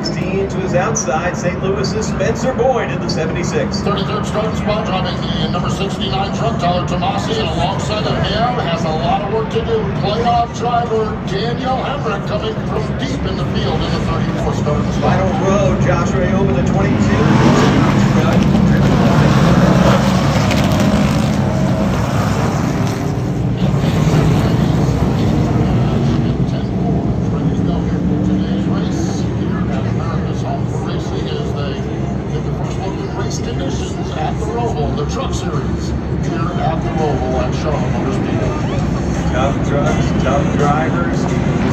16 to his outside, St. Louis's Spencer Boyd in the 76. 33rd starting spot, driving the number 69 truck, Tyler Tomasi, and alongside of him has a lot of work to do. Playoff driver Daniel Hemrick coming from deep in the field in the 34th starting spot. Final row, Josh Ray over the 22. Conditions at the ROVAL, the Truck Series, here at the ROVAL at Charlotte Motor Speedway. Tough trucks, tough drivers.